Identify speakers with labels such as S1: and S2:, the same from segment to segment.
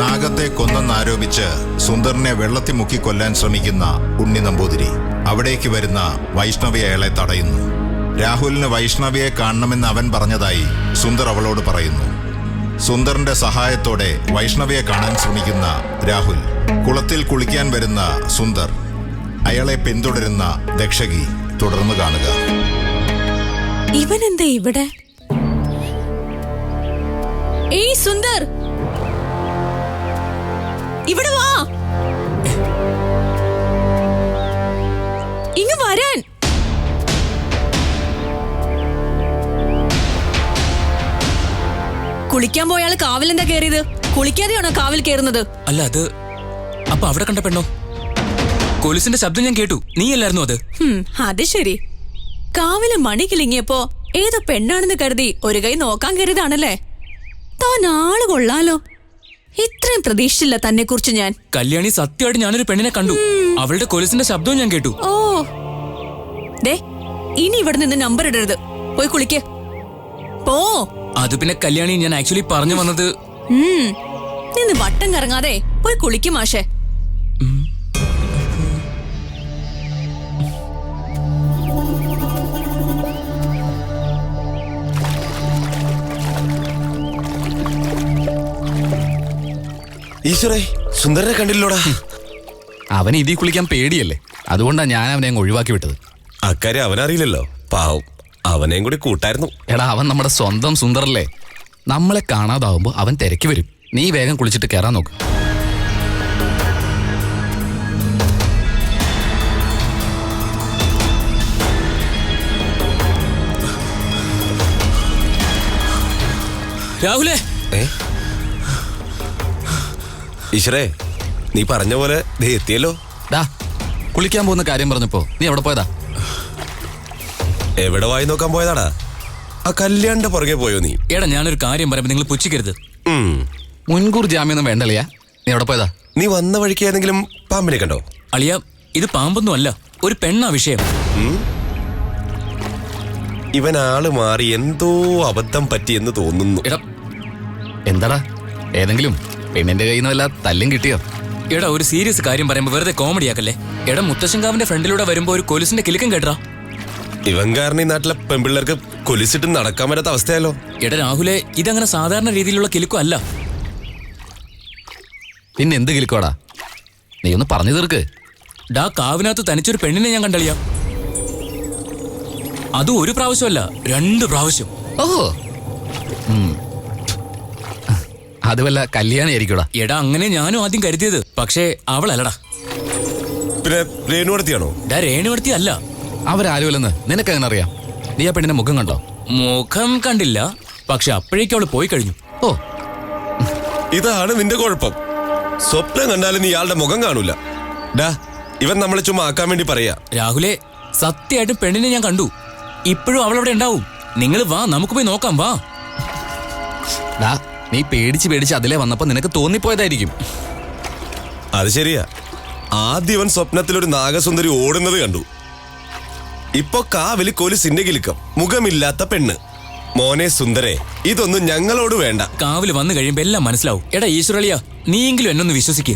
S1: നാഗത്തെ കൊന്നെന്നാരോപിച്ച് സുന്ദറിനെ വെള്ളത്തിൽ മുക്കി കൊല്ലാൻ ശ്രമിക്കുന്ന ഉണ്ണി നമ്പൂതിരി അവിടേക്ക് വരുന്ന വൈഷ്ണവി അയാളെ തടയുന്നു. രാഹുലിന് വൈഷ്ണവിയെ കാണണമെന്ന് അവൻ പറഞ്ഞതായി സുന്ദർ അവളോട് പറയുന്നു. സുന്ദറിന്റെ സഹായത്തോടെ വൈഷ്ണവിയെ കാണാൻ ശ്രമിക്കുന്ന രാഹുൽ കുളത്തിൽ കുളിക്കാൻ വരുന്ന സുന്ദർ അയാളെ പിന്തുടരുന്ന ദക്ഷകി തുടർന്ന് കാണുക.
S2: ഇവനെന്താ ഇവിടെ? ഏയ് സുന്ദർ, ഇവിടെ വാ, ഇങ്ങ് വരാൻ. കുളിക്കാൻ പോയാൽ കാവിലെന്താ കേറിയത്? കുളിക്കാതെയാണോ കാവിൽ കേറുന്നത്?
S3: അല്ല, അത് അപ്പൊ അവിടെ കണ്ട പെണ്ണോ? പോലീസിന്റെ ശബ്ദം ഞാൻ കേട്ടു. നീയല്ലായിരുന്നു അത്?
S2: അത് ശരി. കാവിലെ മണി കിളിങ്ങിയപ്പോ ഏതോ പെണ്ണാണെന്ന് കരുതി ഒരു കൈ നോക്കാൻ കരുതാണല്ലേ? താൻ ആള് കൊള്ളാലോ. ഇത്രയും പ്രതീക്ഷിച്ചില്ല തന്നെ കുറിച്ച് ഞാൻ.
S3: കല്യാണി, സത്യമായിട്ട് ഞാനൊരു പെണ്ണിനെ കണ്ടു. അവളുടെ കൊലുസിന്റെ ശബ്ദവും ഞാൻ കേട്ടു.
S2: ഓ ദേ, ഇനി ഇവിടെ നിന്ന് നമ്പർ ഇടരുത്. പോയി കുളിക്ക് പോ.
S3: അത് പിന്നെ കല്യാണി, ഞാൻ ആക്ച്വലി പറഞ്ഞു വന്നത്.
S2: നിന്ന് വട്ടം കറങ്ങാതെ പോയി കുളിക്കും മാഷേ.
S4: ഈശ്വരേ, സുന്ദരനെ കണ്ടില്ലോടാ.
S5: അവൻ ഇതിൽ കുളിക്കാൻ പേടിയല്ലേ, അതുകൊണ്ടാ ഞാൻ അവനെ അങ്ങ് ഒഴിവാക്കി വിട്ടത്.
S4: അക്കാര്യം അവനറിയില്ലല്ലോ, പാവം. അവനെയും കൂടി കൂട്ടായിരുന്നു.
S5: എടാ, അവൻ നമ്മുടെ സ്വന്തം സുന്ദറല്ലേ. നമ്മളെ കാണാതാവുമ്പോ അവൻ തിരക്കി വരും. നീ വേഗം കുളിച്ചിട്ട് കയറാൻ നോക്ക്.
S3: രാഹുലേ,
S4: ഈശ്വരേ, നീ പറഞ്ഞ പോലെ ദേ എത്തിയല്ലോ.
S5: ഡാ, കുളിക്കാൻ പോകുന്ന കാര്യം പറഞ്ഞപ്പോ നീ എവിടെ പോയതാ?
S4: എവിടെ വായി നോക്കാൻ പോയതാടാ? ആ കല്യാണിന്റെ പുറകെ പോയോ നീ?
S3: എടാ, ഞാനൊരു കാര്യം പറയുമ്പോ നിങ്ങൾ പുച്ഛിക്കരുത്.
S5: മുൻകൂർ ജാമ്യൊന്നും വേണ്ടല്ലയാ. നീ എവിടെ പോയതാ?
S4: നീ വന്ന വഴിക്ക് ഏതെങ്കിലും പാമ്പിനെ കണ്ടോ?
S3: അളിയ, ഇത് പാമ്പൊന്നും അല്ല, ഒരു പെണ്ണാ വിഷയം.
S4: ഇവൻ ആള് മാറി എന്തോ അബദ്ധം പറ്റിയെന്ന് തോന്നുന്നു.
S5: എടാ, എന്താടാ, ഏതെങ്കിലും പെണ്ണിന്റെ കയ്യിൽ നിന്ന് വല്ല തല്ലും കിട്ടിയോ?
S3: എടാ, ഒരു സീരിയസ് കാര്യം പറയുമ്പോ വെറുതെ കോമഡി ആക്കല്ലേ. എടാ, മുത്തശ്ശങ്കാവിന്റെ ഫ്രണ്ടിലൂടെ വരുമ്പോ ഒരു കൊലുസിന്റെ കിലുക്കം കേട്ടാ.
S4: ഇവൻ കാരണം ഈ നാട്ടിലെ പെൺപിള്ളേർക്ക് കൊലിച്ചിട്ട് നടക്കാൻ പറ്റാത്ത അവസ്ഥയല്ലോ.
S3: എടാ രാഹുലെ, ഇതങ്ങനെ സാധാരണ രീതിയിലുള്ള കിലുക്കം അല്ല.
S5: പിന്നെ എന്ത് കിലുക്കോടാ? നീ ഒന്ന് പറഞ്ഞു തീർക്ക്.
S3: ഡാ, കാവിനകത്ത് തനിച്ചൊരു പെണ്ണിനെ ഞാൻ കണ്ടളിയാ. അതും ഒരു പ്രാവശ്യമല്ല, 2 പ്രാവശ്യം.
S5: ഓഹോ, അത് വല്ല കല്യാണി ആയിരിക്കൂടാ.
S3: എടാ, അങ്ങനെ ഞാനും ആദ്യം കരുതിയത്. പക്ഷേ അവളല്ലടാ.
S4: പിന്നെ രേണുവടുത്തിയാണോ?
S3: ഡാ, രേണുവടുത്തി അല്ല.
S5: അവരാരുമല്ലെന്ന് നിനക്കെങ്ങനെ അറിയാം? നീ ആ പെണ്ണിന്റെ മുഖം കണ്ടോ?
S3: മുഖം കണ്ടില്ല, പക്ഷെ അപ്പോഴേക്കും അവള് പോയി കഴിഞ്ഞു.
S5: ഓ,
S4: ഇതാണ് നിന്റെ കുഴപ്പം. സ്വപ്നം കണ്ടാലും നീ ഇയാളുടെ മുഖം കാണൂല. ഡാ, ഇവൻ നമ്മളെ ചുമ്മാ ആക്കാൻ വേണ്ടി പറയാ.
S3: രാഹുലെ, സത്യമായിട്ടും പെണ്ണിനെ ഞാൻ കണ്ടു. ഇപ്പോഴും അവളവിടെ ഉണ്ടാവും. നിങ്ങൾ വാ, നമുക്ക് പോയി നോക്കാം, വാ.
S5: ഡാ, നീ പേടിച്ച് അതിലേ വന്നപ്പോ നിനക്ക് തോന്നിപ്പോയതായിരിക്കും.
S4: അത് ശരിയാ. ആദ്യം ഇവൻ സ്വപ്നത്തിൽ ഒരു നാഗസുന്ദരി ഓടുന്നത് കണ്ടു. ഇപ്പൊ കാവില് കൊലുസിന്റെ കിലുക്കം, മുഖമില്ലാത്ത പെണ്ണ്. മോനെ സുന്ദരേ, ഇതൊന്നും ഞങ്ങളോട് വേണ്ട.
S3: കാവില് വന്നു കഴിയുമ്പോ എല്ലാം മനസ്സിലാവും. എടാ ഈശ്വരളിയ, നീയെങ്കിലും എന്നൊന്ന് വിശ്വസിക്ക്.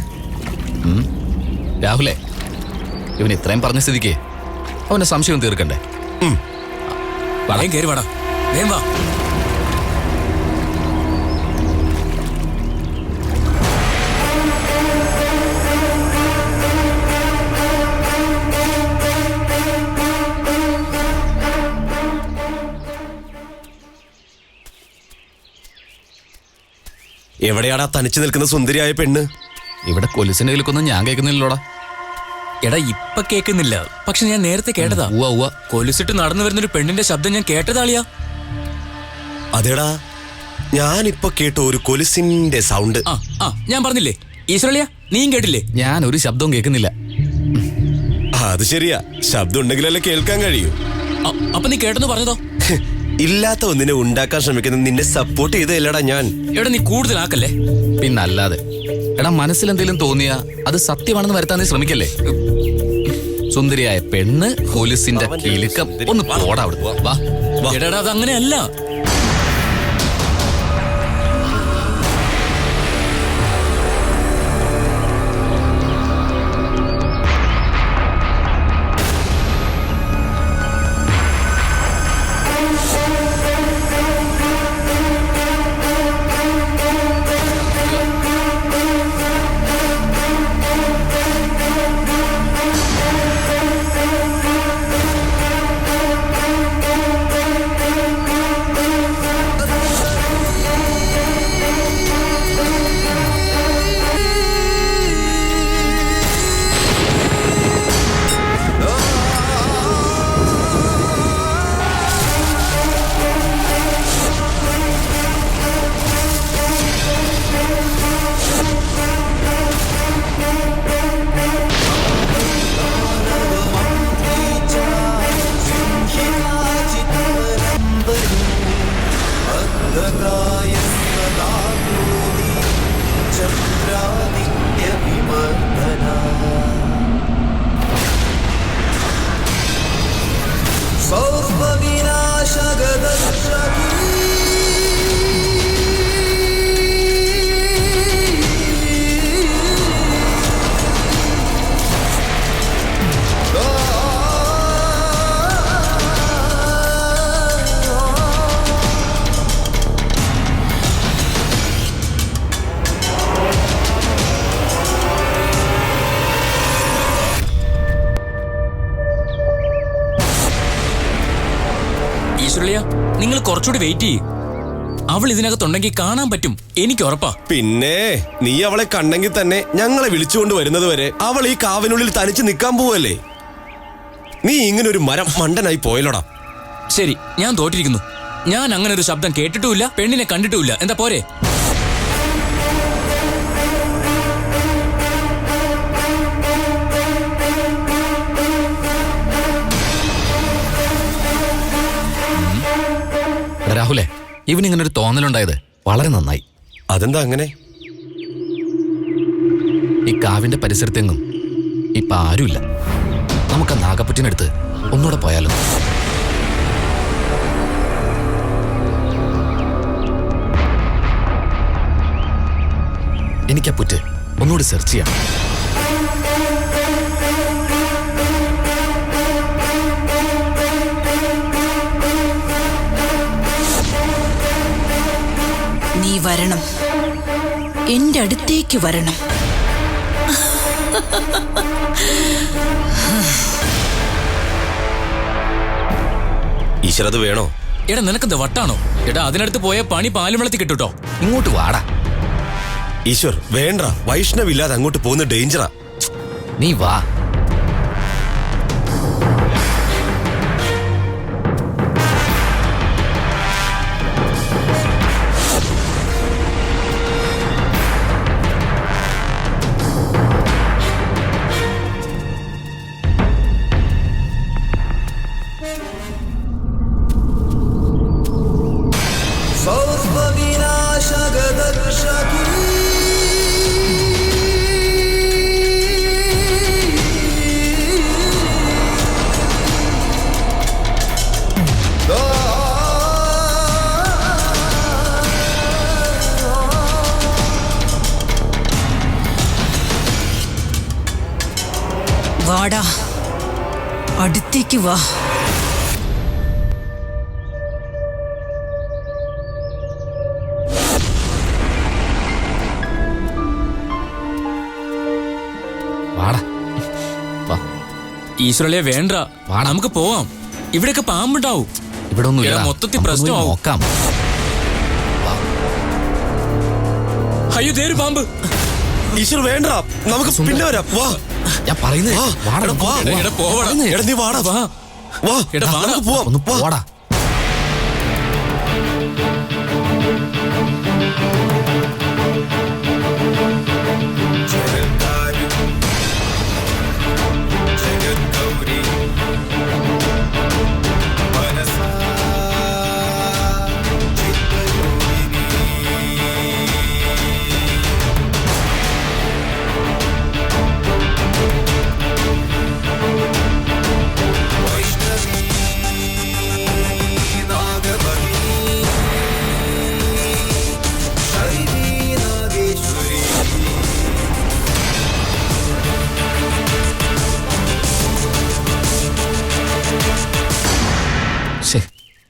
S5: രാഹുലേ, ഇവൻ ഇത്രയും പറഞ്ഞ സ്ഥിതിക്ക് അവന്റെ സംശയം തീർക്കണ്ടേ?
S3: വേഗം കയറി വാടാ, വേഗം വാ.
S4: എവിടെയാടാ തനിച്ചു നിൽക്കുന്ന സുന്ദരിയായ പെണ്ണ്?
S5: ഇവിടെ കൊലുസിന്റെ കിലുക്കൊന്നും ഞാൻ കേൾക്കുന്നില്ലോടാ.
S3: എടാ, ഇപ്പൊ കേൾക്കുന്നില്ല, പക്ഷെ ഞാൻ നേരത്തെ കേട്ടതാ. കൊലുസിട്ട് നടന്നു വരുന്നൊരു പെണ്ണിന്റെ ശബ്ദം ഞാൻ കേട്ടതാളിയാ.
S4: അതേടാ, ഞാനിപ്പൊ കേട്ട ഒരു കൊലുസിന്റെ സൗണ്ട്.
S3: ഞാൻ പറഞ്ഞില്ലേ ഈശ്വരളിയ, നീയും കേട്ടില്ലേ?
S5: ഞാൻ ഒരു ശബ്ദവും കേൾക്കുന്നില്ല.
S4: അത് ശരിയാ, ശബ്ദം ഉണ്ടെങ്കിലല്ലേ കേൾക്കാൻ കഴിയൂ.
S3: അപ്പൊ നീ കേട്ടെന്ന് പറഞ്ഞതോ?
S4: ഇല്ലാത്ത ഒന്നിനെ ഉണ്ടാക്കാൻ ശ്രമിക്കുന്ന നിന്നെ സപ്പോർട്ട് ചെയ്തല്ലടാ ഞാൻ.
S3: എടാ, നീ കൂടുതലാക്കല്ലേ.
S5: പിന്നല്ലാതെ. എടാ, മനസ്സിലെന്തെങ്കിലും തോന്നിയാ അത് സത്യമാണെന്ന് വരുത്താൻ നീ ശ്രമിക്കല്ലേ. സുന്ദരിയായ പെണ്ണ്, പോലീസിന്റെ കിലുക്കം. ഒന്ന് പോടാ അവിടെ. വാ.
S3: എടാ, അതങ്ങനെയല്ല. ഈശ്വരളിയ, നിങ്ങൾ കുറച്ചുകൂടി വെയിറ്റ് ചെയ്യ്. അവൾ ഇതിനകത്തുണ്ടെങ്കിൽ കാണാൻ പറ്റും, എനിക്ക് ഉറപ്പാ.
S4: പിന്നെ നീ അവളെ കണ്ടെങ്കിൽ തന്നെ ഞങ്ങളെ വിളിച്ചുകൊണ്ട് വരുന്നത് വരെ അവൾ ഈ കാവിനുള്ളിൽ തനിച്ച് നിൽക്കാൻ പോവല്ലേ? നീ ഇങ്ങനെ ഒരു മരം മണ്ടനായി പോയല്ലോടാ.
S3: ശരി, ഞാൻ തോറ്റിരിക്കുന്നു. ഞാൻ അങ്ങനെ ഒരു ശബ്ദം കേട്ടിട്ടുമില്ല, പെണ്ണിനെ കണ്ടിട്ടുമില്ല. എന്താ പോരെ?
S5: രാഹുലേ, ഇവനിങ്ങനെ ഒരു തോന്നലുണ്ടായത് വളരെ നന്നായി.
S4: അതെന്താ അങ്ങനെ?
S5: ഈ കാവിന്റെ പരിസരത്തെങ്ങും ഇപ്പൊ ആരുമില്ല. നമുക്ക് ആ നാഗപ്പറ്റിനടുത്ത് ഒന്നുകൂടെ പോയാലോ? എനിക്ക് ആ പുറ്റ് ഒന്നുകൂടി സെർച്ച് ചെയ്യാം.
S6: നീ വരണം, എന്റെ അടുത്തേക്ക് വരണം.
S4: ഈശ്വര, അത് വേണോ?
S3: എടാ, നിനക്കെന്താ വട്ടാണോ? എടാ, അതിനടുത്ത് പോയ പണി പാലും വെള്ളത്തിൽ കിട്ടുട്ടോ.
S5: ഇങ്ങോട്ട് വാടാ.
S4: ഈശ്വർ, വേണ്ട. വൈഷ്ണവില്ലാതെ അങ്ങോട്ട് പോകുന്ന ഡേഞ്ചറാ.
S5: നീ വാ.
S6: വാടാ, അടുത്തേക്ക് വാ.
S5: വാടാ. വാ.
S3: ഈശ്വരളിയെ വേണ്ട,
S5: വാടാ.
S3: നമുക്ക് പോവാം. ഇവിടെയൊക്കെ പാമ്പുണ്ടാവും.
S5: ഇവിടെ ഒന്നും
S3: എടാ, മൊത്തത്തിൽ പ്രശ്നമാവും.
S5: നോക്കാം.
S3: അയ്യോ, ദേര് പാമ്പ്.
S4: ഈശ്വർ, വേണ്ട. നമുക്ക് പിന്നെ വരാം. വാ.
S5: ഞാൻ പറയുന്നത് വാടാ.
S4: എടാ, വാ.
S3: എടാ, പോവാടാ.
S4: എടാ, നീ വാടാ.
S3: വാ.
S4: വാ.
S3: എടാ, വാടാ.
S4: നമുക്ക് പോവാം.
S5: ഒന്ന്
S4: വാ.
S5: പോടാ.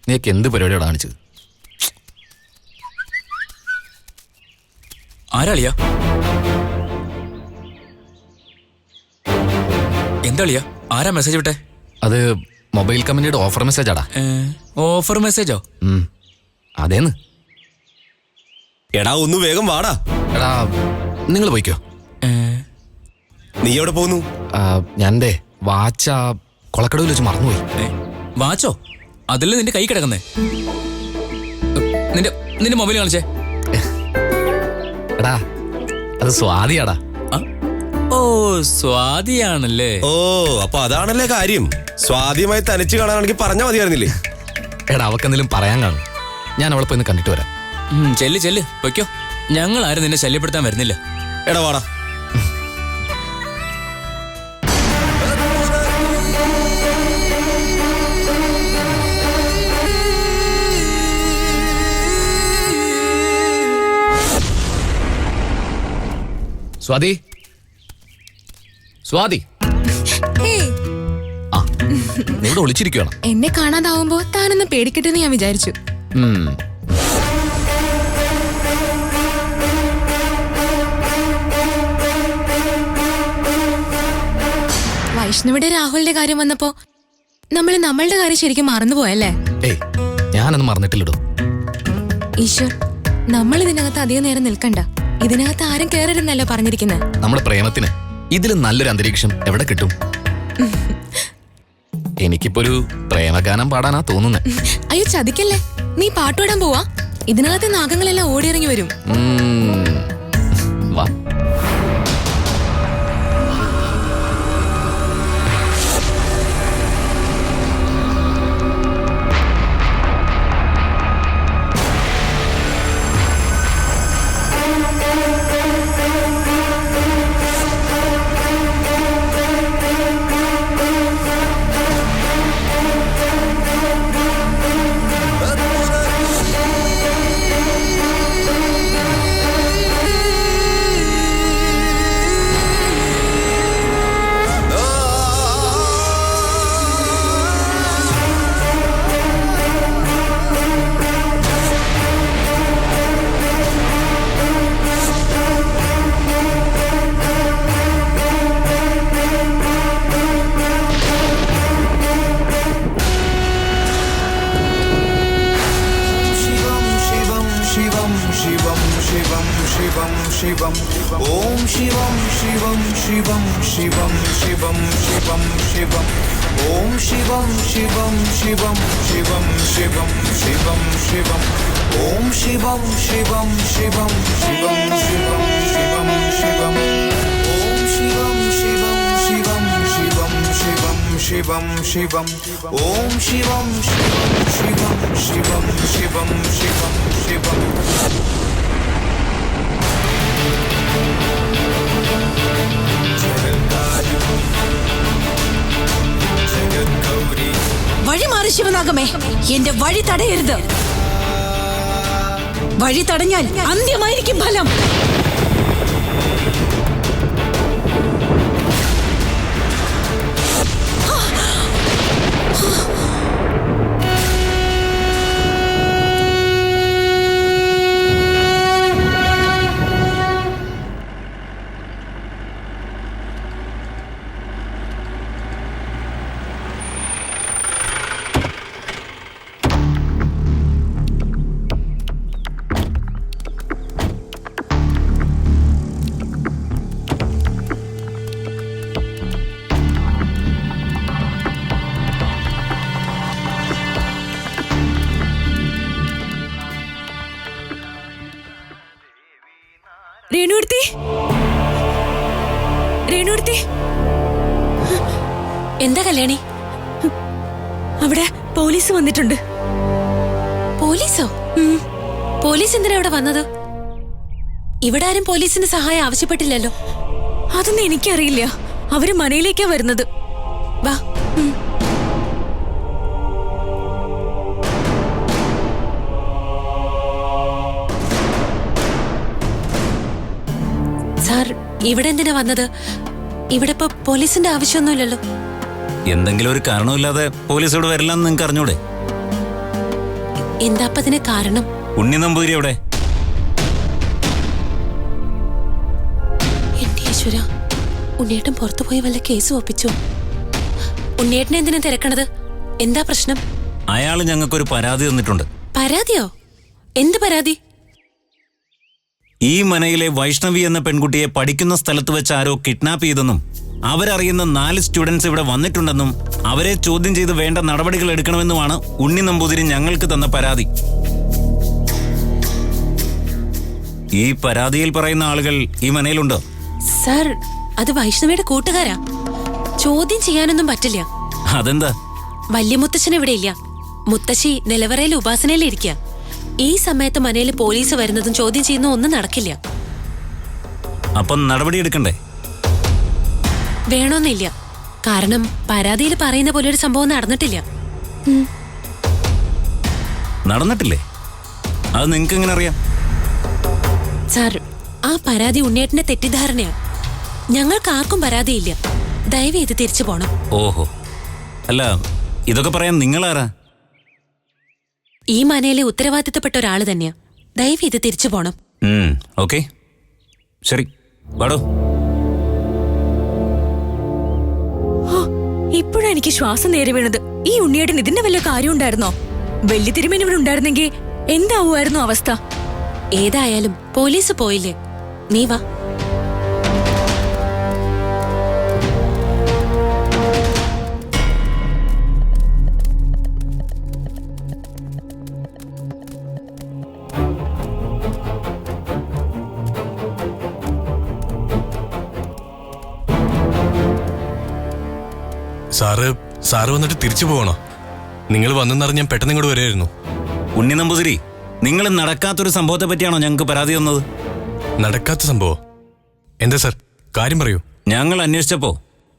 S5: നീക്ക് എന്ത് പരിപാടിയാണ് കാണിച്ചത്?
S3: ആരാളിയാ? എന്താളിയാ? ആരാ മെസ്സേജ് വിട്ടെ?
S5: അത് മൊബൈൽ കമ്പനിയുടെ ഓഫർ മെസ്സേജാടാ.
S3: ഓഫർ മെസ്സേജോ?
S5: അതേന്ന്.
S4: എടാ, ഒന്ന് വേഗം വാടാ.
S5: എടാ, നിങ്ങൾ പോയിക്കോ.
S4: നീ എവിടെ പോകുന്നു?
S5: ഞാൻ എൻ്റെ വാച്ച കൊളക്കടവിൽ വെച്ച് മറന്നുപോയി.
S3: വാച്ചോ? അതല്ലേ നിന്റെ കൈ കിടക്കുന്നേ? നിന്റെ മൊബൈൽ കാണിച്ചേ.
S5: എടാ, അത് സ്വാതിയാടാ.
S3: ഓ, സ്വാതിയാണല്ലേ?
S4: ഓ, അപ്പൊ അതാണല്ലേ കാര്യം. സ്വാതിയുമായി തനിച്ച് കാണാനാണെങ്കിൽ പറഞ്ഞാൽ മതിയായിരുന്നില്ലേ?
S5: എടാ, അവക്കെന്തെങ്കിലും പറയാൻ കാണും. ഞാൻ അവളെ പോയി കണ്ടിട്ട് വരാം.
S3: ചെല്ല് പൊയ്ക്കോ. ഞങ്ങൾ ആരും നിന്നെ ശല്യപ്പെടുത്താൻ വരുന്നില്ല.
S4: എടാ, വാടാ.
S5: സ്വാതി, സ്വാതി. ആ, നീ ഇവിടെ ഒളിച്ചിരിക്കുകയാണ്.
S7: എന്നെ കാണാതാവുമ്പോ താനൊന്ന് പേടിക്കട്ടെന്ന് ഞാൻ വിചാരിച്ചു. വൈഷ്ണവിയുടെ രാഹുലിന്റെ കാര്യം വന്നപ്പോ നമ്മളുടെ കാര്യം ശരിക്കും മറന്നുപോയല്ലേ?
S5: ഏയ്, ഞാനൊന്നും മറന്നിട്ടില്ലടോ.
S7: ഈശ്വർ, നമ്മൾ ഇതിനകത്ത് അധികം നേരം നിൽക്കണ്ട. ഇതിനകത്ത് ആരും കേറരുന്നല്ലോ പറഞ്ഞിരിക്കുന്നത്.
S5: നമ്മുടെ പ്രേമത്തിന് ഇതിലും നല്ലൊരു അന്തരീക്ഷം എവിടെ കിട്ടും? എനിക്കിപ്പോ ഒരു പ്രേമഗാനം പാടാനാ തോന്നുന്നത്.
S7: അയ്യോ ചതിക്കല്ലേ, നീ പാട്ടുപാടാൻ പോവാ? ഇതിനകത്ത് നാഗങ്ങളെല്ലാം ഓടിയിറങ്ങി വരും.
S5: വാ.
S8: शिवम ओम शिवम शिवम शिवम शिवम शिवम शिवम शिवम ओम शिवम शिवम शिवम शिवम शिवम शिवम शिवम ओम शिवम शिवम शिवम शिवम शिवम शिवम शिवम ओम शिवम शिवम शिवम शिवम शिवम शिवम शिवम ओम शिवम शिवम शिवम शिवम शिवम शिवम शिवम
S6: വഴി മാറി ശിവനാഗമേ, എന്റെ വഴി തടയരുത്. വഴി തടഞ്ഞാൽ അന്ത്യമായിരിക്കും ഫലം.
S2: രേണുടുത്തി,
S7: എന്താ കല്യാണി?
S2: അവിടെ പോലീസ് വന്നിട്ടുണ്ട്.
S7: പോലീസോ? പോലീസ് എന്തിനാ ഇവിടെ വന്നത്? ഇവിടെ ആരും പോലീസിന്റെ സഹായം ആവശ്യപ്പെട്ടില്ലല്ലോ.
S2: അതൊന്നും എനിക്കറിയില്ല. അവര് മനയിലേക്കാ വരുന്നത്.
S7: വാ. സാർ, ഇവിടെ എന്തിനാ വന്നത്? ഇവിടെ ഇപ്പൊ പോലീസിന്റെ ആവശ്യമൊന്നുമില്ലല്ലോ.
S9: എന്തെങ്കിലും ഒരു കാരണമില്ലാതെ പോലീസ് ഇവിടെ വരില്ലെന്ന് നിങ്ങൾക്ക് അറിഞ്ഞൂടെ?
S7: എന്താ അതിന് കാരണം?
S9: ഉണ്ണി നമ്പൂതിരി എവിടെ?
S7: എന്റെ ഈശ്വര, ഉണ്ണിയേട്ടൻ പുറത്തു പോയി വല്ല കേസ് ഒപ്പിച്ചു. ഉണ്ണിയേട്ടനെ എന്തിനാ തിരക്കണത്? എന്താ പ്രശ്നം?
S9: അയാൾ ഞങ്ങൾക്കൊരു പരാതി തന്നിട്ടുണ്ട്.
S7: പരാതിയോ? എന്ത് പരാതി?
S9: ഈ മനയിലെ വൈഷ്ണവി എന്ന പെൺകുട്ടിയെ പഠിക്കുന്ന സ്ഥലത്ത് വെച്ച് ആരോ കിഡ്നാപ്പ് ചെയ്തെന്നും അവരറിയുന്ന 4 സ്റ്റുഡൻസ് ഇവിടെ വന്നിട്ടുണ്ടെന്നും അവരെ ചോദ്യം ചെയ്ത് വേണ്ട നടപടികൾ എടുക്കണമെന്നുമാണ് ഉണ്ണി നമ്പൂതിരി ഞങ്ങൾക്ക് തന്ന പരാതി. ഈ പരാതിയിൽ പറയുന്ന ആളുകൾ ഈ മനയിലുണ്ടോ?
S7: സാർ, അത് വൈഷ്ണവിയുടെ കൂട്ടുകാരാ. ചോദ്യം ചെയ്യാനൊന്നും പറ്റില്ല.
S9: അതെന്താ?
S7: വലിയ മുത്തശ്ശൻ ഇവിടെ ഇല്ല. മുത്തശ്ശി നിലവറയിൽ ഉപാസനയിലിരിക്കുക. ഈ സമയത്ത് മനയിൽ പോലീസ് വരുന്നതും ചോദ്യം ചെയ്യുന്നതും ഒന്നും നടക്കില്ല.
S9: അപ്പം നടപടി എടുക്കണ്ടേ?
S7: വേണമെന്നില്ല. കാരണം പരാതിയിൽ പറയുന്ന പോലെ ഒരു സംഭവം നടന്നിട്ടില്ല.
S9: നടന്നിട്ടില്ലേ? അത് നിങ്ങൾക്ക് എങ്ങനെ അറിയാം?
S7: സാർ, ആ പരാതി ഉണ്ണിയേട്ടന്റെ തെറ്റിദ്ധാരണയാ. ഞങ്ങൾക്ക് ആർക്കും പരാതിയില്ല. ദയവ് ഇത് തിരിച്ചു പോണം.
S9: ഓഹോ, അല്ല, ഇതൊക്കെ പറയാൻ നിങ്ങളാരാ?
S7: ഈ മനയിലെ ഉത്തരവാദിത്തപ്പെട്ട ഒരാള് തന്നെയാ. ദയവ് ഇത് തിരിച്ചു പോണം.
S9: ഓക്കെ, ശരി, വാടോ.
S2: ഇപ്പോഴാ എനിക്ക് ശ്വാസം നേരെ വീണത്. ഈ ഉണ്ണിയേട്ടൻ ഇതിന്റെ വല്ല കാര്യം ഉണ്ടായിരുന്നോ? വെള്ളി തിരുമേനി ഇവിടെ ഉണ്ടായിരുന്നെങ്കിൽ എന്താവുമായിരുന്നു അവസ്ഥ?
S7: ഏതായാലും പോലീസ് പോയില്ലേ, നീ വാ.
S10: സാറ് വന്നിട്ട് തിരിച്ചു പോകണോ? നിങ്ങൾ വന്നെന്നറിഞ്ഞ് ഞാൻ പെട്ടെന്ന് ഇങ്ങോട്ട് വരികയായിരുന്നു.
S9: ഉണ്ണി നമ്പൂതിരി, നിങ്ങൾ നടക്കാത്തൊരു സംഭവത്തെ പറ്റിയാണോ ഞങ്ങൾക്ക് പരാതി തന്നത്?
S10: നടക്കാത്ത സംഭവം? എന്താ സാർ, കാര്യം പറയൂ.
S9: ഞങ്ങൾ അന്വേഷിച്ചപ്പോ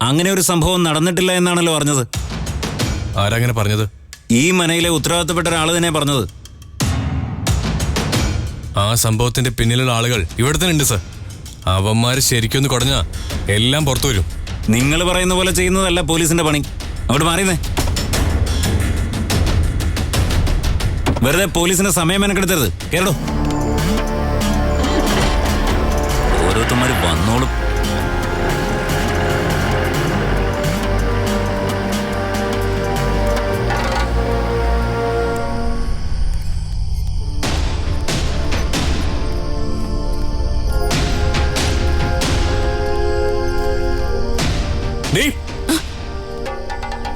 S9: അങ്ങനെ ഒരു സംഭവം നടന്നിട്ടില്ല എന്നാണല്ലോ പറഞ്ഞത്.
S10: ആരങ്ങനെ പറഞ്ഞത്?
S9: ഈ മനയിലെ ഉത്തരവാദിത്തപ്പെട്ട ഒരാൾ തന്നെ പറഞ്ഞത്.
S10: ആ സംഭവത്തിന്റെ പിന്നിലുള്ള ആളുകൾ ഇവിടെ തന്നെ ഉണ്ട് സാർ. അവന്മാര് ശരിക്കൊന്ന് കുടഞ്ഞാ എല്ലാം പുറത്തു വരും.
S9: നിങ്ങൾ പറയുന്ന പോലെ ചെയ്യുന്നതല്ല പോലീസിന്റെ പണി. അങ്ങോട്ട് മാറിയേ. വെറുതെ പോലീസിന്റെ സമയം മെനക്കെടുത്തരുത്. കേട്ടോ, ഓരോരുത്തന്മാര് വന്നോളും.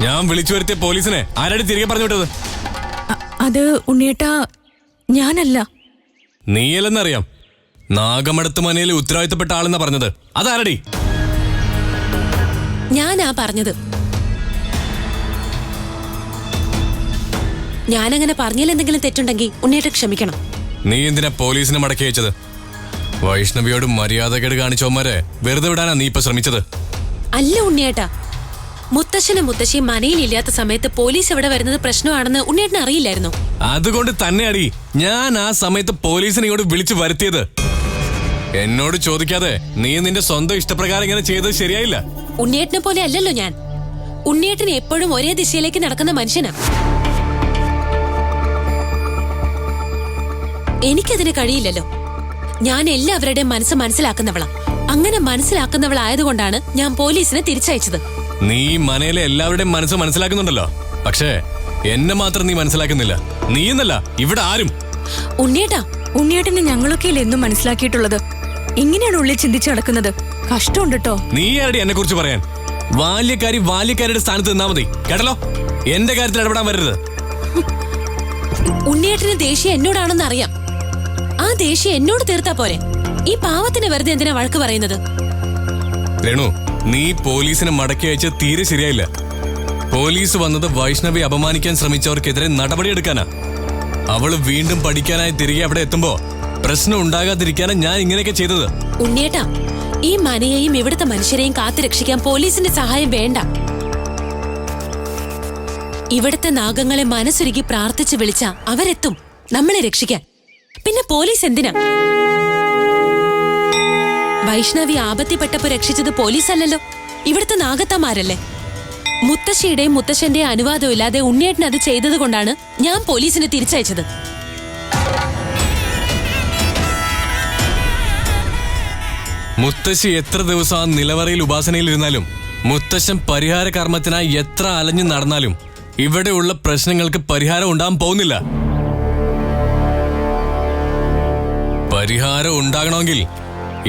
S10: ഞാൻ വിളിച്ചു വരുത്തിയ പോലീസിനെ ആരാടി തിരികെ പറഞ്ഞു വിട്ടത്?
S2: അത് ഉണ്ണിയേട്ടാ, ഞാനല്ല.
S10: നീയല്ലെന്നറിയാം. നാഗമടത്ത് മനയിൽ ഉത്തരവാദിത്തപ്പെട്ട ആളെന്നാ പറഞ്ഞത്. അതാരടി?
S7: ഞാനാ പറഞ്ഞത്. ഞാനങ്ങനെ പറഞ്ഞതിൽ എന്തെങ്കിലും തെറ്റുണ്ടെങ്കിൽ ഉണ്ണിയേട്ട ക്ഷമിക്കണം.
S10: നീ എന്തിനാ പോലീസിനെ മടക്കി അയച്ചത്? വൈഷ്ണവിയോട് മര്യാദകേട് കാണിച്ചവന്മാരെ വെറുതെ വിടാനാ നീ ഇപ്പൊ ശ്രമിച്ചത്?
S7: അല്ല ഉണ്ണിയേട്ടാ, മുത്തശ്ശനും മുത്തശ്ശിയും മനയിലില്ലാത്ത സമയത്ത് പോലീസ് ഇവിടെ വരുന്നത് പ്രശ്നമാണെന്ന് ഉണ്ണിയേട്ടന് അറിയില്ലായിരുന്നു.
S10: അതുകൊണ്ട് തന്നെയാടി ഞാൻ ആ സമയത്ത് പോലീസിനെ ഇങ്ങോട്ട് വിളിച്ചു വരുത്തിയത്. എന്നോട് ചോദിക്കാതെ നീ നിന്റെ സ്വന്തം ഇഷ്ടപ്രകാരം ഇങ്ങനെ ചെയ്തത് ശരിയായില്ല.
S7: ഉണ്ണിയേട്ടനെ പോലെ അല്ലല്ലോ ഞാൻ. ഉണ്ണിയേട്ടന് എപ്പോഴും ഒരേ ദിശയിലേക്ക് നടക്കുന്ന മനുഷ്യനാ. എനിക്കതിന് കഴിയില്ലല്ലോ. ഞാൻ എല്ലാവരുടെയും മനസ്സ് മനസ്സിലാക്കുന്നവളാ. അങ്ങനെ മനസ്സിലാക്കുന്നവളായതുകൊണ്ടാണ് ഞാൻ പോലീസിനെ തിരിച്ചയച്ചത്.
S10: നീ മനയിലെ എല്ലാവരുടെയും മനസ്സ് മനസ്സിലാക്കുന്നുണ്ടല്ലോ. പക്ഷേ എന്നെ മാത്രം നീ മനസ്സിലാക്കുന്നില്ല. നീ എന്നല്ല ഇവിടെ ആരും.
S2: ഉണ്ണിയേട്ടനെ ഞങ്ങളൊക്കെ എന്നും മനസ്സിലാക്കിയിട്ടുള്ളത്. ഇങ്ങനെയാണ് ഉള്ളിൽ ചിന്തിച്ചു നടക്കുന്നത്. കഷ്ടമുണ്ട് കേട്ടോ.
S10: നീ ആരുടെ എന്നെ കുറിച്ച് പറയാൻ? ബാല്യക്കാരിയുടെ സ്ഥാനത്ത് നിന്നാ മതി, കേട്ടല്ലോ. എന്റെ കാര്യത്തിൽ ഇടപെടാൻ വരരുത്.
S7: ഉണ്ണിയേട്ടന് ദേഷ്യം എന്നോടാണെന്ന് അറിയാം. ആ ദേഷ്യം എന്നോട് തീർത്താ പോരെ. ഈ പാവത്തിന് വെറുതെ എന്തിനാ വഴക്ക് പറയുന്നത്?
S10: രേണു, നീ പോലീസിനെ മടക്കി അയച്ച് തീരെ ശരിയായില്ല. പോലീസ് വന്നത് വൈഷ്ണവി അപമാനിക്കാൻ ശ്രമിച്ചവർക്കെതിരെ നടപടിയെടുക്കാനാ. അവള് വീണ്ടും പഠിക്കാനായി തിരികെ അവിടെ എത്തുമ്പോ പ്രശ്നം ഉണ്ടാകാതിരിക്കാനാ ഞാൻ ഇങ്ങനെയൊക്കെ ചെയ്തത്.
S7: ഉണ്ണിയേട്ടാ, ഈ മനയെയും ഇവിടുത്തെ മനുഷ്യരെയും കാത്തുരക്ഷിക്കാൻ പോലീസിന്റെ സഹായം വേണ്ട. ഇവിടുത്തെ നാഗങ്ങളെ മനസ്സുരുക്കി പ്രാർത്ഥിച്ചു വിളിച്ച അവരെത്തും നമ്മളെ രക്ഷിക്കാൻ. പിന്നെ പോലീസ് എന്തിനാ? വൈഷ്ണവി ആപത്തിപ്പെട്ടപ്പോ രക്ഷിച്ചത് പോലീസല്ലല്ലോ, ഇവിടുത്തെ നാഗത്തമാരല്ലേ. മുത്തശ്ശിയുടെയും മുത്തശ്ശന്റെയും അനുവാദം ഇല്ലാതെ ഉണ്ണിയേട്ടൻ അത് ചെയ്തത് കൊണ്ടാണ് ഞാൻ പോലീസിനെ തിരിച്ചയച്ചത്.
S10: മുത്തശ്ശി എത്ര ദിവസം ആ നിലവറയിൽ ഉപാസനയിലിരുന്നാലും, മുത്തശ്ശൻ പരിഹാര കർമ്മത്തിനായി എത്ര അലഞ്ഞു നടന്നാലും ഇവിടെയുള്ള പ്രശ്നങ്ങൾക്ക് പരിഹാരം ഉണ്ടാകാൻ പോകുന്നില്ല. പരിഹാരം ഉണ്ടാകണമെങ്കിൽ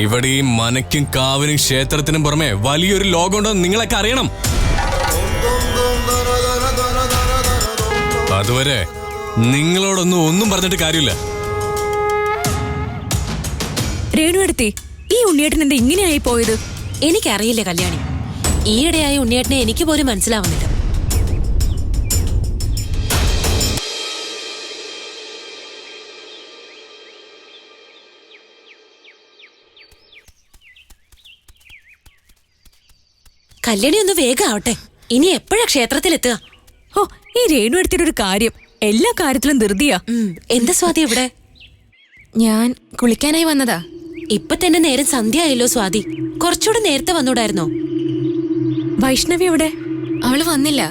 S10: ഇവിടെ ഈ മനയ്ക്കും കാവിനും ക്ഷേത്രത്തിനും പുറമെ വലിയൊരു ലോകമുണ്ടെന്ന് നിങ്ങളൊക്കെ അറിയണം. അതുവരെ നിങ്ങളോടൊന്നും പറഞ്ഞിട്ട് കാര്യമില്ല.
S2: രേണുവടുത്തി, ഈ ഉണ്ണിയേട്ടൻ എന്താ ഇങ്ങനെയായി പോയത്?
S7: എനിക്കറിയില്ല കല്യാണി. ഈയിടെയായ ഉണ്ണിയേട്ടനെ എനിക്ക് പോലും മനസ്സിലാവുന്നില്ല. കല്യാണി ഒന്ന് വേഗം ആവട്ടെ. ഇനി എപ്പോഴാ ക്ഷേത്രത്തിലെത്തുക?
S2: ഓ, ഈ രേണുവടുത്തിയുടെ ഒരു കാര്യം എല്ലാ കാര്യത്തിലും ധൃതിയാ.
S7: എന്താ സ്വാതി ഇവിടെ?
S2: ഞാൻ കുളിക്കാനായി വന്നതാ.
S7: ഇപ്പൊ തന്നെ നേരം സന്ധ്യ ആയല്ലോ സ്വാതി. കുറച്ചുകൂടെ നേരത്തെ വന്നൂടായിരുന്നോ?
S2: വൈഷ്ണവി എവിടെ?
S11: അവള് വന്നില്ല.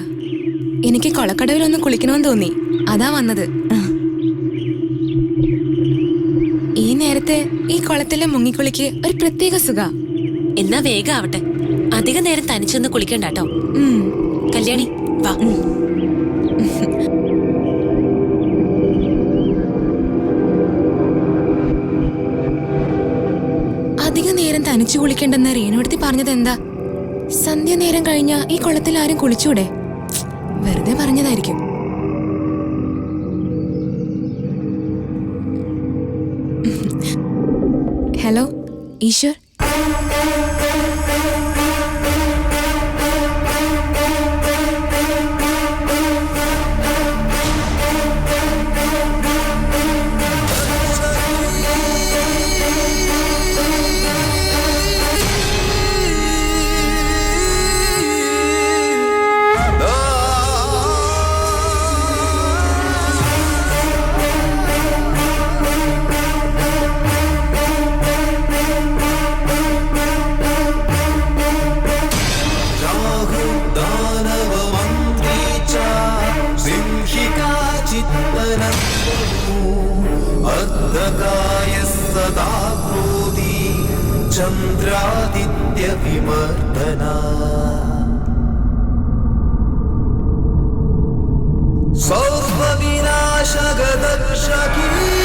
S11: എനിക്ക് കൊളക്കടവിലൊന്ന് കുളിക്കണമെന്ന് തോന്നി, അതാ വന്നത്. ഈ നേരത്തെ ഈ കുളത്തിലെ മുങ്ങിക്കുളിക്ക് ഒരു പ്രത്യേക സുഖ.
S7: എന്നാ വേഗം ആവട്ടെ. അധിക നേരം തനിച്ചൊന്ന് കുളിക്കണ്ടാട്ടോ. കല്യാണി വാ.
S11: തനിച്ചു കുളിക്കണ്ടെന്ന് റേണുവടുത്തി പറഞ്ഞത് എന്താ? സന്ധ്യ നേരം കഴിഞ്ഞാ ഈ കുളത്തിൽ ആരും കുളിച്ചൂടെ? വെറുതെ പറഞ്ഞതായിരിക്കും. ഹലോ ഈശ്വർ.
S8: ചന്ദ്രാദിത്യ വിമർദന സർവവിനാശകദക്ഷകീ